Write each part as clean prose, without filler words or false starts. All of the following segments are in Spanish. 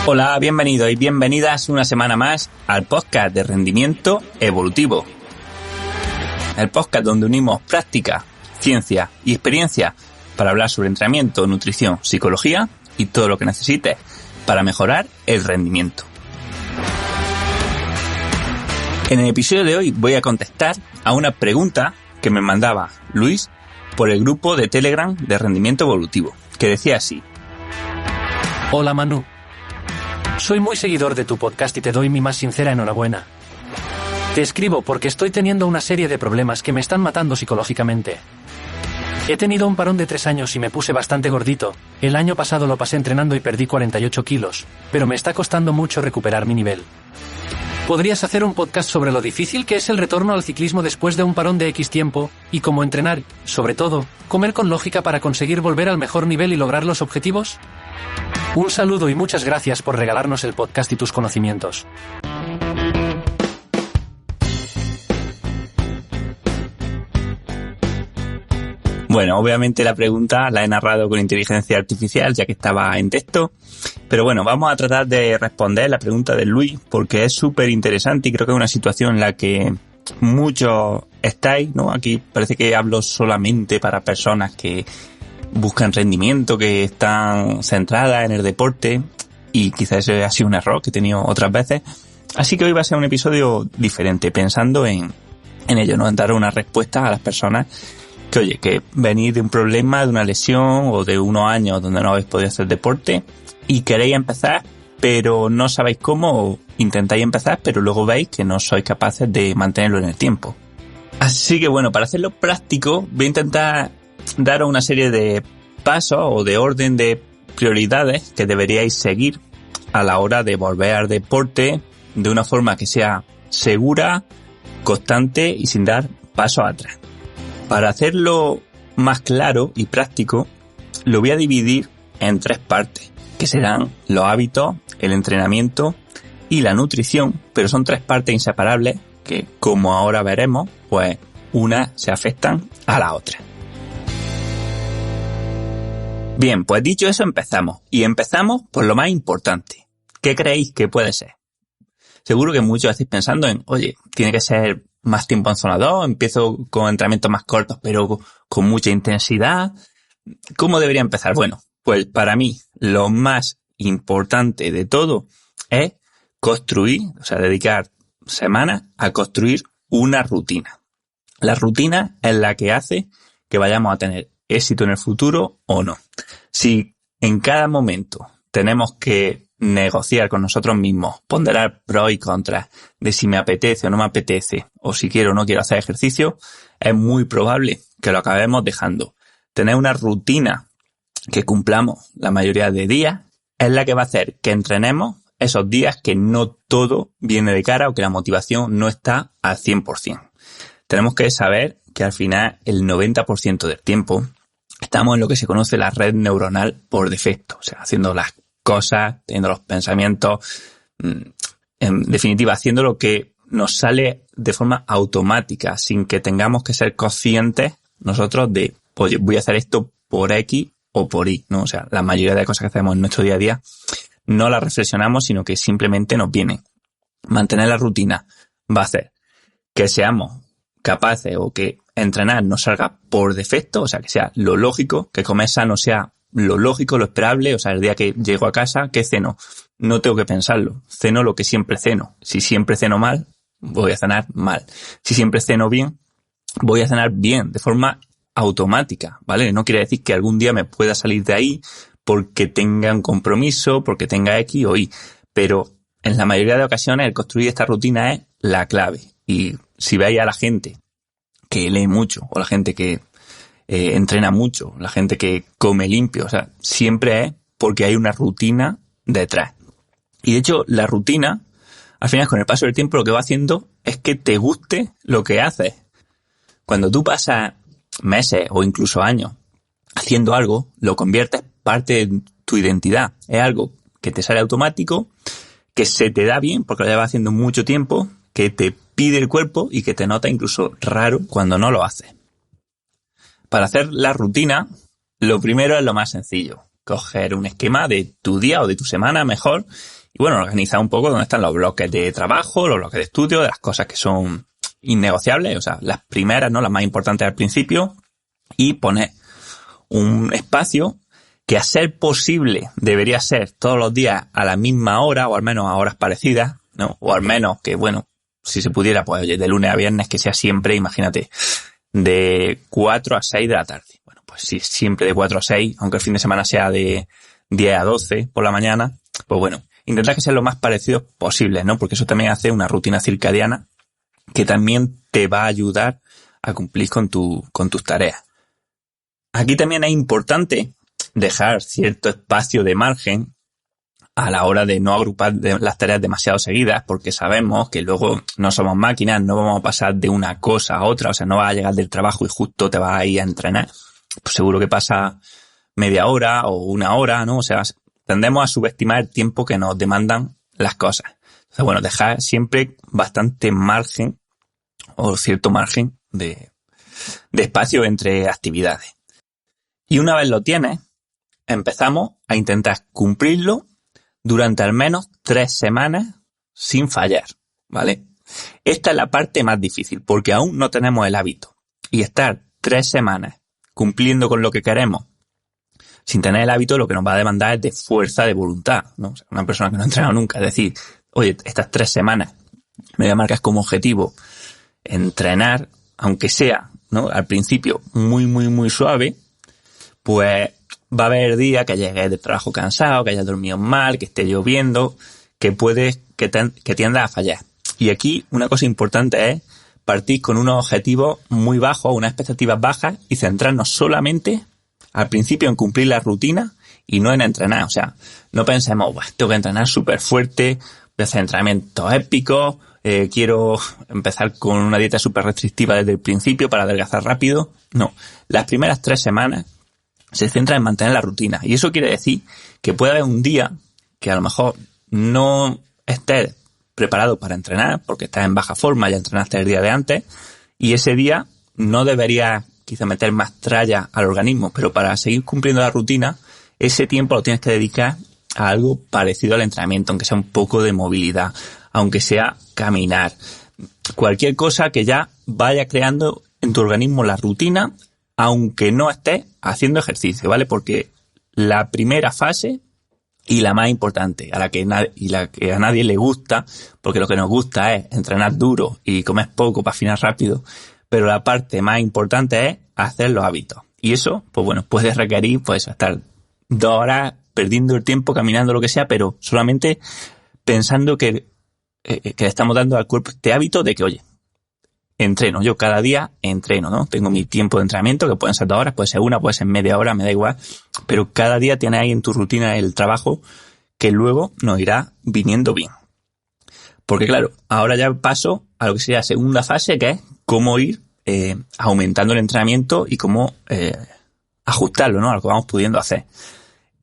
Hola, bienvenidos y bienvenidas una semana más al podcast de Rendimiento Evolutivo. El podcast donde unimos práctica, ciencia y experiencia para hablar sobre entrenamiento, nutrición, psicología y todo lo que necesites para mejorar el rendimiento. En el episodio de hoy voy a contestar a una pregunta que me mandaba Luis por el grupo de Telegram de Rendimiento Evolutivo, que decía así: Hola Manu, soy muy seguidor de tu podcast y te doy mi más sincera enhorabuena. Te escribo porque estoy teniendo una serie de problemas que me están matando psicológicamente. He tenido un parón de 3 años y me puse bastante gordito. El año pasado lo pasé entrenando y perdí 48 kilos, pero me está costando mucho recuperar mi nivel. ¿Podrías hacer un podcast sobre lo difícil que es el retorno al ciclismo después de un parón de X tiempo, y cómo entrenar, sobre todo, comer con lógica para conseguir volver al mejor nivel y lograr los objetivos? Un saludo y muchas gracias por regalarnos el podcast y tus conocimientos. Bueno, obviamente la pregunta la he narrado con inteligencia artificial, ya que estaba en texto. Pero bueno, vamos a tratar de responder la pregunta de Luis, porque es súper interesante y creo que es una situación en la que muchos estáis, ¿no? Aquí parece que hablo solamente para personas que buscan rendimiento, que están centradas en el deporte, y quizás ese ha sido un error que he tenido otras veces. Así que hoy va a ser un episodio diferente, pensando en ello, ¿no? En dar una respuesta a las personas que, oye, que venís de un problema, de una lesión o de unos años donde no habéis podido hacer deporte y queréis empezar, pero no sabéis cómo, o intentáis empezar, pero luego veis que no sois capaces de mantenerlo en el tiempo. Así que bueno, para hacerlo práctico, voy a intentar daros una serie de pasos o de orden de prioridades que deberíais seguir a la hora de volver al deporte de una forma que sea segura, constante y sin dar pasos atrás. Para hacerlo más claro y práctico, lo voy a dividir en 3 partes, que serán los hábitos, el entrenamiento y la nutrición, pero son 3 partes inseparables que, como ahora veremos, pues unas se afectan a la otra. Bien, pues dicho eso, empezamos. Y empezamos por lo más importante. ¿Qué creéis que puede ser? Seguro que muchos estáis pensando en, oye, tiene que ser más tiempo en zona 2, empiezo con entrenamientos más cortos pero con mucha intensidad. ¿Cómo debería empezar? Bueno, pues para mí lo más importante de todo es construir, o sea, dedicar semanas a construir una rutina. La rutina es la que hace que vayamos a tener éxito en el futuro o no. Si en cada momento tenemos que negociar con nosotros mismos, ponderar pros y contras de si me apetece o no me apetece, o si quiero o no quiero hacer ejercicio, es muy probable que lo acabemos dejando. Tener una rutina que cumplamos la mayoría de días es la que va a hacer que entrenemos esos días que no todo viene de cara o que la motivación no está al 100%. Tenemos que saber que al final el 90% del tiempo estamos en lo que se conoce la red neuronal por defecto, o sea, haciendo las cosas, teniendo los pensamientos, en definitiva, haciendo lo que nos sale de forma automática, sin que tengamos que ser conscientes nosotros de, oye, voy a hacer esto por X o por Y, ¿no? O sea, la mayoría de cosas que hacemos en nuestro día a día no las reflexionamos, sino que simplemente nos vienen. Mantener la rutina va a hacer que seamos capaces o que entrenar nos salga por defecto, o sea, que sea lo lógico, que comer sano sea lo lógico, lo esperable, o sea, el día que llego a casa, ¿qué ceno? No tengo que pensarlo, ceno lo que siempre ceno. Si siempre ceno mal, voy a cenar mal. Si siempre ceno bien, voy a cenar bien, de forma automática, ¿vale? No quiere decir que algún día me pueda salir de ahí porque tenga un compromiso, porque tenga X o Y, pero en la mayoría de ocasiones el construir esta rutina es la clave. Y si veis a la gente que lee mucho, o la gente que entrena mucho, la gente que come limpio, o sea, siempre es porque hay una rutina detrás. Y de hecho, la rutina, al final, con el paso del tiempo, lo que va haciendo es que te guste lo que haces. Cuando tú pasas meses o incluso años haciendo algo, lo conviertes parte de tu identidad. Es algo que te sale automático, que se te da bien porque lo llevas haciendo mucho tiempo, que te pide el cuerpo y que te nota incluso raro cuando no lo haces. Para hacer la rutina, lo primero es lo más sencillo. coger un esquema de tu día o de tu semana mejor y bueno, organizar un poco dónde están los bloques de trabajo, los bloques de estudio, de las cosas que son innegociables, o sea, las primeras, ¿no? Las más importantes al principio, y poner un espacio que a ser posible debería ser todos los días a la misma hora o al menos a horas parecidas, ¿no? O al menos que, bueno, si se pudiera, pues oye, de lunes a viernes que sea siempre, imagínate, de 4 a 6 de la tarde. Bueno, pues si siempre de 4 a 6, aunque el fin de semana sea de 10 a 12 por la mañana, pues bueno, intentar que sea lo más parecido posible, ¿no? Porque eso también hace una rutina circadiana que también te va a ayudar a cumplir con tus tareas. Aquí también es importante dejar cierto espacio de margen a la hora de no agrupar las tareas demasiado seguidas, porque sabemos que luego no somos máquinas, no vamos a pasar de una cosa a otra, o sea, no vas a llegar del trabajo y justo te vas a ir a entrenar. Pues seguro que pasa media hora o una hora, ¿no? O sea, tendemos a subestimar el tiempo que nos demandan las cosas. Entonces, bueno, dejar siempre bastante margen o cierto margen de espacio entre actividades. Y una vez lo tienes, empezamos a intentar cumplirlo durante al menos 3 semanas sin fallar, ¿vale? Esta es la parte más difícil porque aún no tenemos el hábito. Y estar 3 semanas cumpliendo con lo que queremos sin tener el hábito, lo que nos va a demandar es de fuerza de voluntad, ¿no? O sea, una persona que no ha entrenado nunca, es decir, oye, estas 3 semanas me voy a marcar como objetivo entrenar, aunque sea, ¿no? Al principio muy, muy, muy suave, pues va a haber días que llegues del trabajo cansado, que hayas dormido mal, que esté lloviendo, que tiendas a fallar. Y aquí una cosa importante es partir con unos objetivos muy bajos, unas expectativas bajas y centrarnos solamente al principio en cumplir la rutina y no en entrenar. O sea, no pensemos, tengo que entrenar súper fuerte, voy a hacer entrenamientos épicos, quiero empezar con una dieta súper restrictiva desde el principio para adelgazar rápido. No, las primeras 3 semanas se centra en mantener la rutina. Y eso quiere decir que puede haber un día que a lo mejor no estés preparado para entrenar porque estás en baja forma, ya entrenaste el día de antes, y ese día no deberías quizá meter más tralla al organismo, pero para seguir cumpliendo la rutina, ese tiempo lo tienes que dedicar a algo parecido al entrenamiento, aunque sea un poco de movilidad, aunque sea caminar, cualquier cosa que ya vaya creando en tu organismo la rutina, aunque no estés haciendo ejercicio, ¿vale? Porque la primera fase y la más importante, la que a nadie le gusta, porque lo que nos gusta es entrenar duro y comer poco para afinar rápido, pero la parte más importante es hacer los hábitos. Y eso, pues bueno, puede requerir pues estar 2 horas perdiendo el tiempo, caminando, lo que sea, pero solamente pensando que le estamos dando al cuerpo este hábito de que, oye, entreno, yo cada día entreno, ¿no? Tengo mi tiempo de entrenamiento, que pueden ser 2 horas, puede ser 1, puede ser media hora, me da igual, pero cada día tienes ahí en tu rutina el trabajo que luego nos irá viniendo bien. Porque claro, ahora ya paso a lo que sería la segunda fase, que es cómo ir aumentando el entrenamiento y cómo ajustarlo, ¿no? A lo que vamos pudiendo hacer.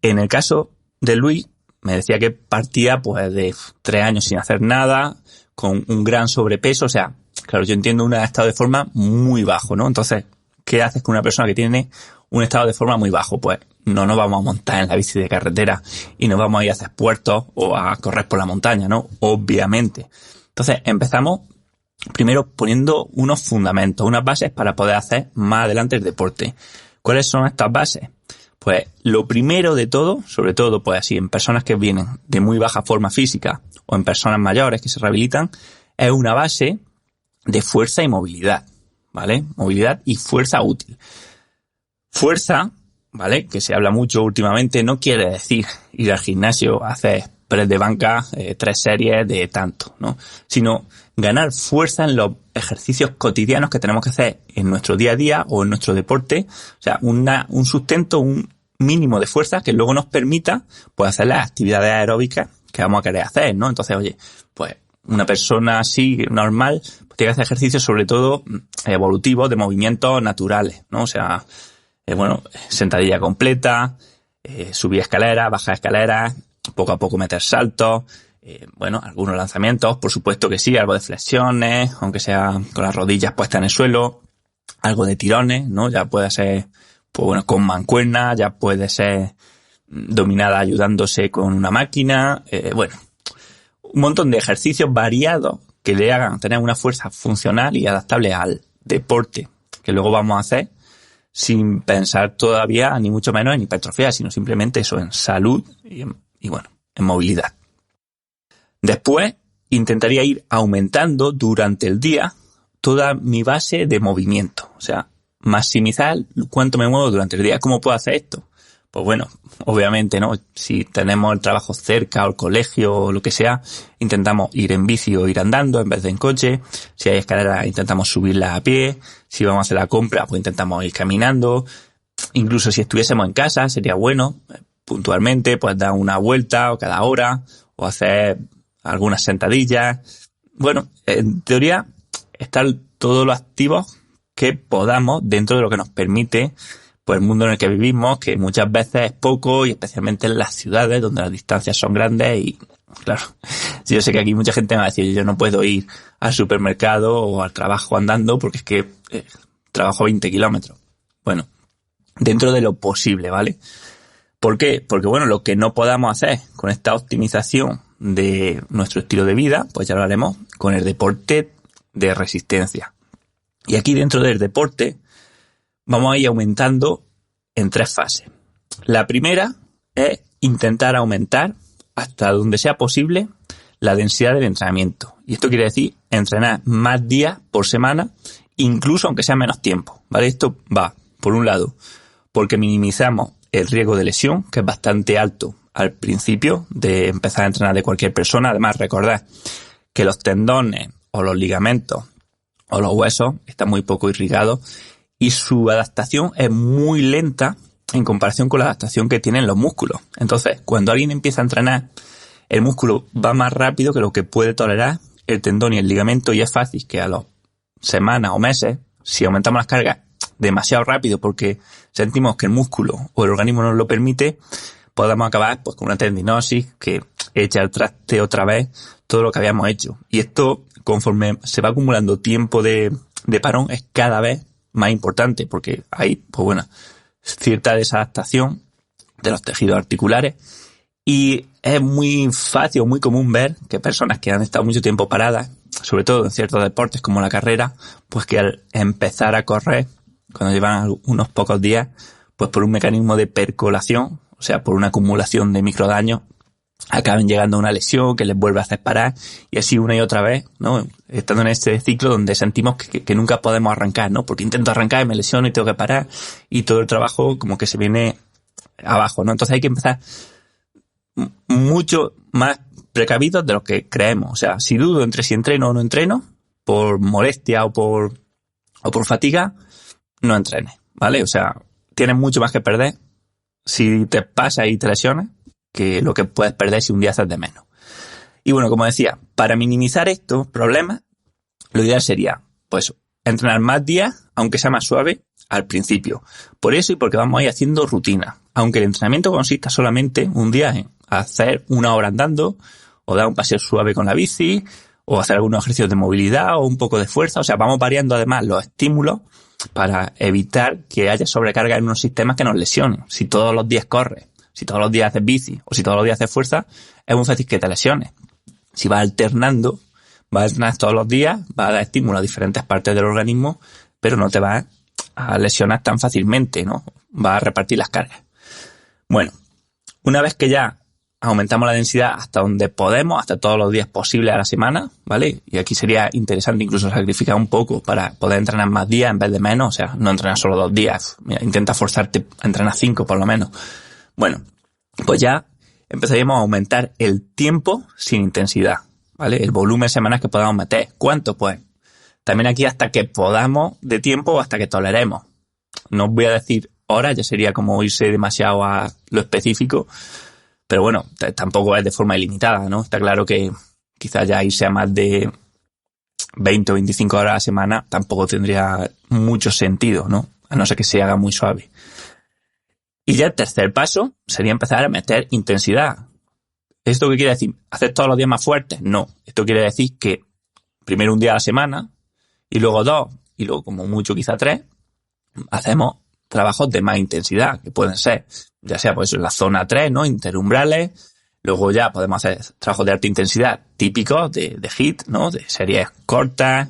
En el caso de Luis, me decía que partía pues de 3 años sin hacer nada, con un gran sobrepeso, o sea, claro, yo entiendo un estado de forma muy bajo, ¿no? Entonces, ¿qué haces con una persona que tiene un estado de forma muy bajo? Pues no nos vamos a montar en la bici de carretera y nos vamos a ir a hacer puertos o a correr por la montaña, ¿no? Obviamente. Entonces, empezamos primero poniendo unos fundamentos, unas bases para poder hacer más adelante el deporte. ¿Cuáles son estas bases? Pues lo primero de todo, sobre todo pues así en personas que vienen de muy baja forma física o en personas mayores que se rehabilitan, es una base de fuerza y movilidad, ¿vale? Movilidad y fuerza útil. Fuerza, ¿vale? Que se habla mucho últimamente, no quiere decir ir al gimnasio a hacer press de banca, 3 series de tanto, ¿no? Sino ganar fuerza en los ejercicios cotidianos que tenemos que hacer en nuestro día a día o en nuestro deporte. O sea, un sustento, un mínimo de fuerza que luego nos permita pues hacer las actividades aeróbicas que vamos a querer hacer, ¿no? Entonces, oye, pues una persona así, normal, pues tiene que hacer ejercicios sobre todo evolutivos de movimientos naturales, ¿no? O sea, sentadilla completa, subir escaleras, bajar escaleras, poco a poco meter saltos, algunos lanzamientos, por supuesto que sí, algo de flexiones, aunque sea con las rodillas puestas en el suelo, algo de tirones, ¿no? Ya puede ser, pues bueno, con mancuerna, ya puede ser dominada ayudándose con una máquina, bueno, un montón de ejercicios variados que le hagan tener una fuerza funcional y adaptable al deporte que luego vamos a hacer, sin pensar todavía ni mucho menos en hipertrofia, sino simplemente eso, en salud y bueno, en movilidad. Después intentaría ir aumentando durante el día toda mi base de movimiento, o sea, maximizar cuánto me muevo durante el día. ¿Cómo puedo hacer esto? Pues bueno, obviamente, ¿no? Si tenemos el trabajo cerca o el colegio o lo que sea, intentamos ir en bici o ir andando en vez de en coche. Si hay escaleras, intentamos subirlas a pie. Si vamos a hacer la compra, pues intentamos ir caminando. Incluso si estuviésemos en casa, sería bueno, puntualmente, pues dar una vuelta o cada hora o hacer algunas sentadillas. Bueno, en teoría, estar todos los activos que podamos dentro de lo que nos permite pues el mundo en el que vivimos, que muchas veces es poco, y especialmente en las ciudades donde las distancias son grandes. Y claro, yo sé que aquí mucha gente me va a decir, yo no puedo ir al supermercado o al trabajo andando porque es que trabajo 20 kilómetros. Bueno, dentro de lo posible, ¿vale? ¿Por qué? Porque bueno, lo que no podamos hacer con esta optimización de nuestro estilo de vida, pues ya lo haremos con el deporte de resistencia. Y aquí dentro del deporte vamos a ir aumentando en 3 fases. La primera es intentar aumentar hasta donde sea posible la densidad del entrenamiento. Y esto quiere decir entrenar más días por semana, incluso aunque sea menos tiempo, ¿vale? Esto va, por un lado, porque minimizamos el riesgo de lesión, que es bastante alto al principio de empezar a entrenar de cualquier persona. Además, recordad que los tendones o los ligamentos o los huesos están muy poco irrigados y su adaptación es muy lenta en comparación con la adaptación que tienen los músculos. Entonces, cuando alguien empieza a entrenar, el músculo va más rápido que lo que puede tolerar el tendón y el ligamento, y es fácil que a las semanas o meses, si aumentamos las cargas demasiado rápido porque sentimos que el músculo o el organismo nos lo permite, podamos acabar pues con una tendinosis que echa al traste otra vez todo lo que habíamos hecho. Y esto, conforme se va acumulando tiempo de parón, es cada vez más importante, porque hay, pues bueno, cierta desadaptación de los tejidos articulares, y es muy fácil o muy común ver que personas que han estado mucho tiempo paradas, sobre todo en ciertos deportes como la carrera, pues que al empezar a correr, cuando llevan unos pocos días, pues por un mecanismo de percolación, o sea, por una acumulación de microdaños, acaben llegando a una lesión que les vuelve a hacer parar, y así una y otra vez, ¿no? Estando en este ciclo donde sentimos que nunca podemos arrancar, ¿no? Porque intento arrancar y me lesiono y tengo que parar, y todo el trabajo como que se viene abajo, ¿no? Entonces hay que empezar mucho más precavidos de lo que creemos. O sea, si dudo entre si entreno o no entreno, por molestia o por fatiga, no entrenes, ¿vale? O sea, tienes mucho más que perder si te pasa y te lesionas que lo que puedes perder si un día haces de menos. Y bueno, como decía, para minimizar estos problemas, lo ideal sería, pues, entrenar más días, aunque sea más suave, al principio. Por eso y porque vamos a ir haciendo rutina. Aunque el entrenamiento consista solamente un día en hacer 1 hora andando, o dar un paseo suave con la bici, o hacer algunos ejercicios de movilidad, o un poco de fuerza. O sea, vamos variando además los estímulos para evitar que haya sobrecarga en unos sistemas que nos lesionen. Si todos los días corres, si todos los días haces bici o si todos los días haces fuerza, es muy fácil que te lesiones. Si vas alternando, vas a entrenar todos los días, vas a dar estímulo a diferentes partes del organismo, pero no te vas a lesionar tan fácilmente, ¿no? Vas a repartir las cargas. Bueno, una vez que ya aumentamos la densidad hasta donde podemos, hasta todos los días posibles a la semana, ¿vale? Y aquí sería interesante incluso sacrificar un poco para poder entrenar más días en vez de menos, o sea, no entrenar solo 2 días. Mira, intenta forzarte a entrenar 5 por lo menos. Bueno, pues ya empezaríamos a aumentar el tiempo sin intensidad, ¿vale? El volumen semanal que podamos meter. ¿Cuánto? Pues también aquí hasta que podamos de tiempo o hasta que toleremos. No os voy a decir horas, ya sería como irse demasiado a lo específico, pero bueno, tampoco es de forma ilimitada, ¿no? Está claro que quizás ya irse a más de 20 o 25 horas a la semana tampoco tendría mucho sentido, ¿no? A no ser que se haga muy suave. Y ya el tercer paso sería empezar a meter intensidad. ¿Esto qué quiere decir? ¿Hacer todos los días más fuertes? No. Esto quiere decir que primero un día a la semana, y luego 2, y luego como mucho quizá 3, hacemos trabajos de más intensidad, que pueden ser ya sea pues en la zona 3, ¿no? Interumbrales. Luego ya podemos hacer trabajos de alta intensidad típicos de HIIT, ¿no? De series cortas,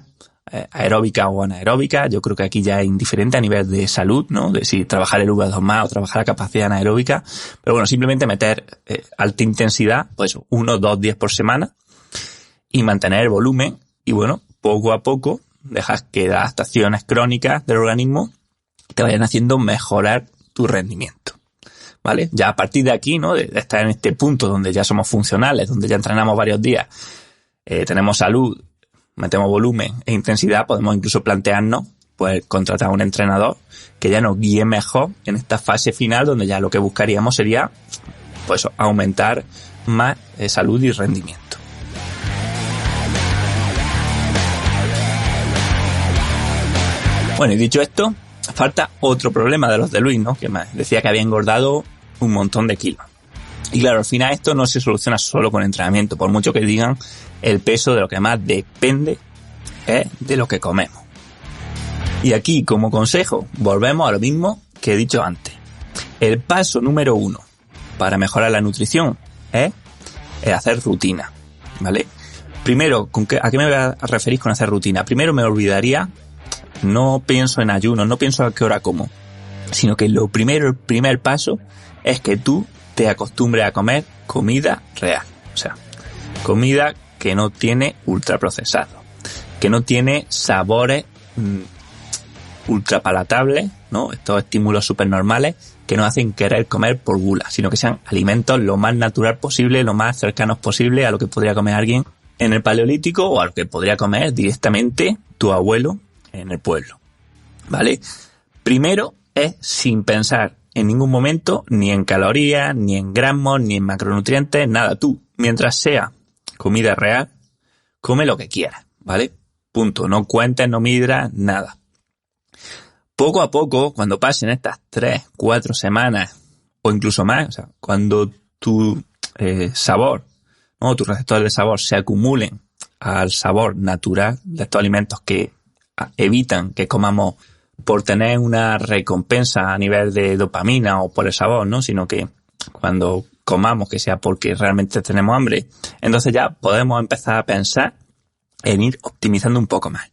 aeróbicas o anaeróbicas. Yo creo que aquí ya es indiferente a nivel de salud, ¿no? De si trabajar el V2 más o trabajar la capacidad anaeróbica. Pero bueno, simplemente meter alta intensidad, pues 1 o 2 días por semana y mantener el volumen. Y bueno, poco a poco dejas que las adaptaciones crónicas del organismo te vayan haciendo mejorar tu rendimiento. ¿Vale? Ya a partir de aquí, ¿no? De estar en este punto donde ya somos funcionales, donde ya entrenamos varios días, tenemos salud, metemos volumen e intensidad, podemos incluso plantearnos, pues, contratar a un entrenador que ya nos guíe mejor en esta fase final, donde ya lo que buscaríamos sería, pues, aumentar más salud y rendimiento. Bueno, y dicho esto, falta otro problema de los de Luis, ¿no? Que me decía que había engordado un montón de kilos. Y claro, al final esto no se soluciona solo con entrenamiento, por mucho que digan el peso de lo que más depende es de lo que comemos. Y aquí, como consejo, volvemos a lo mismo que he dicho antes. El paso número 1 para mejorar la nutrición es hacer rutina, ¿vale? Primero, ¿a qué me voy a referir con hacer rutina? Primero me olvidaría, no pienso en ayuno, no pienso a qué hora como, sino que el primer paso es que tú te acostumbres a comer comida real. O sea, comida que no tiene ultraprocesado, que no tiene sabores ultrapalatables, ¿no? Estos estímulos súper normales que nos hacen querer comer por gula, sino que sean alimentos lo más natural posible, lo más cercanos posible a lo que podría comer alguien en el Paleolítico o a lo que podría comer directamente tu abuelo en el pueblo, ¿vale? Primero es sin pensar en ningún momento ni en calorías, ni en gramos, ni en macronutrientes, nada. Tú, mientras sea comida real, come lo que quieras, ¿vale? Punto. No cuentes, no midras, nada. Poco a poco, cuando pasen estas 3, 4 semanas o incluso más, o sea, cuando tu sabor, ¿no? Tus receptores de sabor se acumulen al sabor natural de estos alimentos que evitan que comamos por tener una recompensa a nivel de dopamina o por el sabor, ¿no? Sino que cuando comamos, que sea porque realmente tenemos hambre, entonces ya podemos empezar a pensar en ir optimizando un poco más.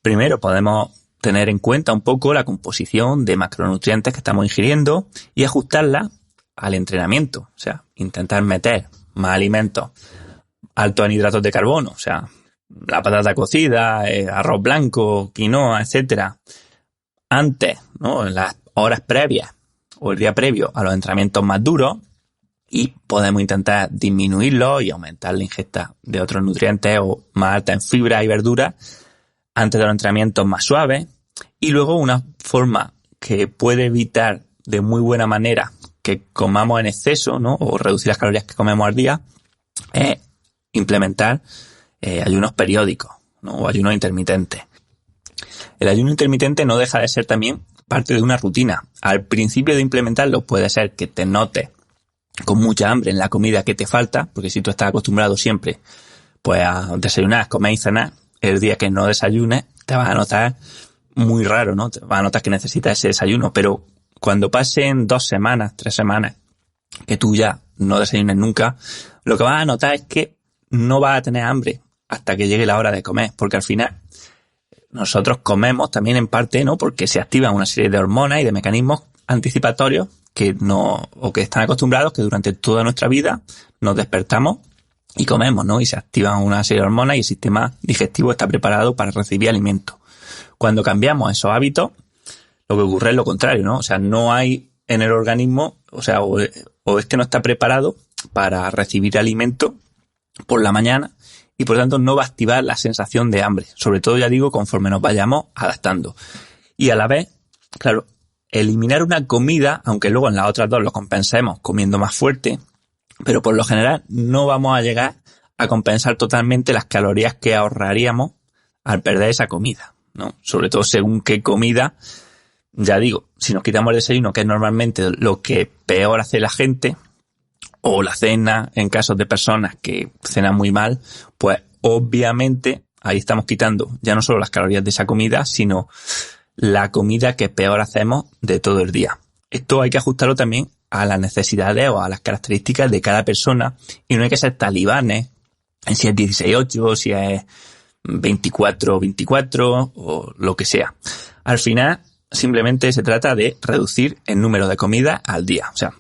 Primero podemos tener en cuenta un poco la composición de macronutrientes que estamos ingiriendo y ajustarla al entrenamiento. O sea, intentar meter más alimentos altos en hidratos de carbono, o sea, la patata cocida, arroz blanco, quinoa, etcétera, antes, ¿no? En las horas previas o el día previo a los entrenamientos más duros, y podemos intentar disminuirlo y aumentar la ingesta de otros nutrientes o más alta en fibra y verduras antes de los entrenamientos más suaves. Y luego una forma que puede evitar de muy buena manera que comamos en exceso, ¿no? O reducir las calorías que comemos al día, es implementar ayunos periódicos, ¿no? O ayunos intermitentes. El ayuno intermitente no deja de ser también parte de una rutina. Al principio de implementarlo puede ser que te notes con mucha hambre en la comida que te falta, porque si tú estás acostumbrado siempre pues a desayunar, comer y cenar, el día que no desayunes te vas a notar muy raro, ¿no? Te vas a notar que necesitas ese desayuno, pero cuando pasen 2 semanas, 3 semanas que tú ya no desayunes nunca, lo que vas a notar es que no vas a tener hambre hasta que llegue la hora de comer, porque al final nosotros comemos también en parte, ¿no? Porque se activan una serie de hormonas y de mecanismos anticipatorios que no, o que están acostumbrados que durante toda nuestra vida nos despertamos y comemos, ¿no? Y se activan una serie de hormonas y el sistema digestivo está preparado para recibir alimentos. Cuando cambiamos esos hábitos, lo que ocurre es lo contrario, ¿no? O sea, no hay en el organismo, o sea, o es que no está preparado para recibir alimento por la mañana y por lo tanto no va a activar la sensación de hambre. Sobre todo, ya digo, conforme nos vayamos adaptando. Y a la vez, claro, eliminar una comida, aunque luego en las otras dos lo compensemos comiendo más fuerte, pero por lo general no vamos a llegar a compensar totalmente las calorías que ahorraríamos al perder esa comida, ¿no? Sobre todo según qué comida, ya digo, si nos quitamos el desayuno, que es normalmente lo que peor hace la gente, o la cena, en casos de personas que cenan muy mal, pues obviamente ahí estamos quitando ya no solo las calorías de esa comida, sino la comida que peor hacemos de todo el día. Esto hay que ajustarlo también a las necesidades o a las características de cada persona, y no hay que ser talibanes en si es 16-8, si es 24-24 o lo que sea. Al final, simplemente se trata de reducir el número de comidas al día. O sea,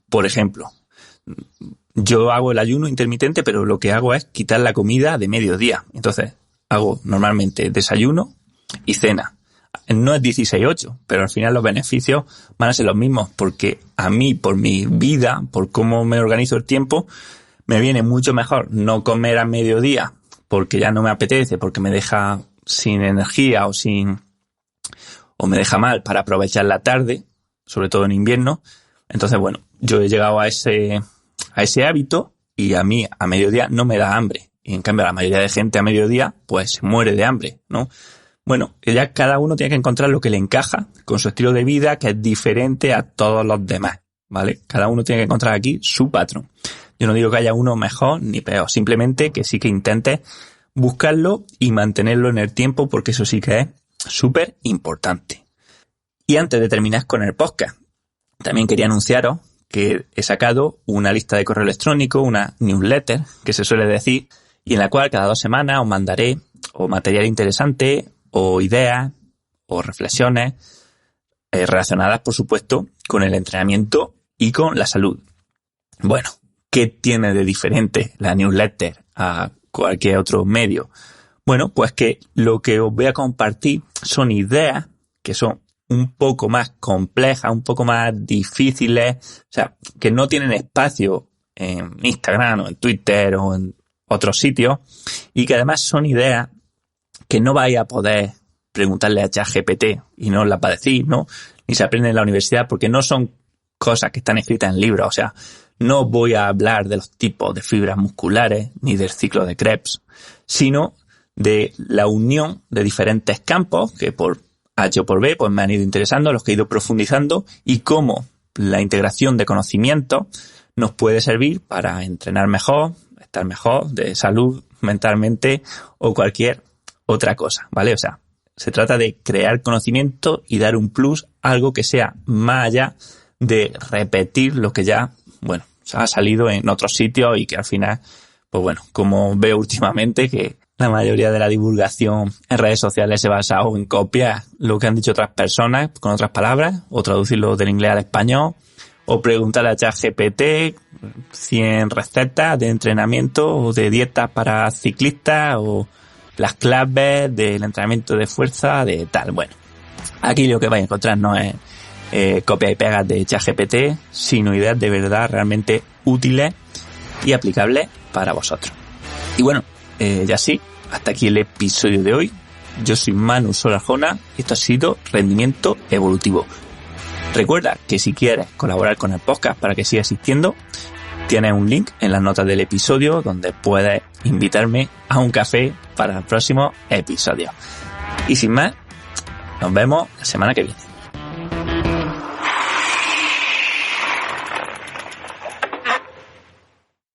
por ejemplo, yo hago el ayuno intermitente, pero lo que hago es quitar la comida de mediodía. Entonces, hago normalmente desayuno y cena. No es 16-8, pero al final los beneficios van a ser los mismos, porque a mí, por mi vida, por cómo me organizo el tiempo, me viene mucho mejor no comer a mediodía porque ya no me apetece, porque me deja sin energía o me deja mal para aprovechar la tarde, sobre todo en invierno. Entonces, bueno, yo he llegado a ese hábito, y a mí a mediodía no me da hambre. Y en cambio la mayoría de gente a mediodía pues se muere de hambre, ¿no? Bueno, ya cada uno tiene que encontrar lo que le encaja con su estilo de vida, que es diferente a todos los demás, ¿vale? Cada uno tiene que encontrar aquí su patrón. Yo no digo que haya uno mejor ni peor, simplemente que sí que intentes buscarlo y mantenerlo en el tiempo, porque eso sí que es súper importante. Y antes de terminar con el podcast, también quería anunciaros que he sacado una lista de correo electrónico, una newsletter, que se suele decir, y en la cual cada 2 semanas os mandaré o material interesante, o ideas, o reflexiones relacionadas, por supuesto, con el entrenamiento y con la salud. Bueno, ¿qué tiene de diferente la newsletter a cualquier otro medio? Bueno, pues que lo que os voy a compartir son ideas que son un poco más complejas, un poco más difíciles, o sea, que no tienen espacio en Instagram o en Twitter o en otros sitios, y que además son ideas que no vais a poder preguntarle a ChatGPT y no las va a decir, ¿no? Ni se aprenden en la universidad, porque no son cosas que están escritas en libros. O sea, no voy a hablar de los tipos de fibras musculares ni del ciclo de Krebs, sino de la unión de diferentes campos que por H o por B pues me han ido interesando, los que he ido profundizando, y cómo la integración de conocimientos nos puede servir para entrenar mejor, estar mejor de salud mentalmente o cualquier otra cosa, ¿vale? O sea, se trata de crear conocimiento y dar un plus, algo que sea más allá de repetir lo que ya, bueno, ha salido en otros sitios, y que al final, pues bueno, como veo últimamente que la mayoría de la divulgación en redes sociales se basa en copiar lo que han dicho otras personas con otras palabras, o traducirlo del inglés al español, o preguntarle a ChatGPT 100 recetas de entrenamiento o de dietas para ciclistas, o las claves del entrenamiento de fuerza, de tal. Bueno, aquí lo que vais a encontrar no es copia y pegas de ChatGPT, sino ideas de verdad realmente útiles y aplicables para vosotros. Y bueno, ya sí, hasta aquí el episodio de hoy. Yo soy Manu Solarjona y esto ha sido Rendimiento Evolutivo. Recuerda que si quieres colaborar con el podcast para que siga existiendo, tienes un link en las notas del episodio donde puedes invitarme a un café para el próximo episodio. Y sin más, nos vemos la semana que viene.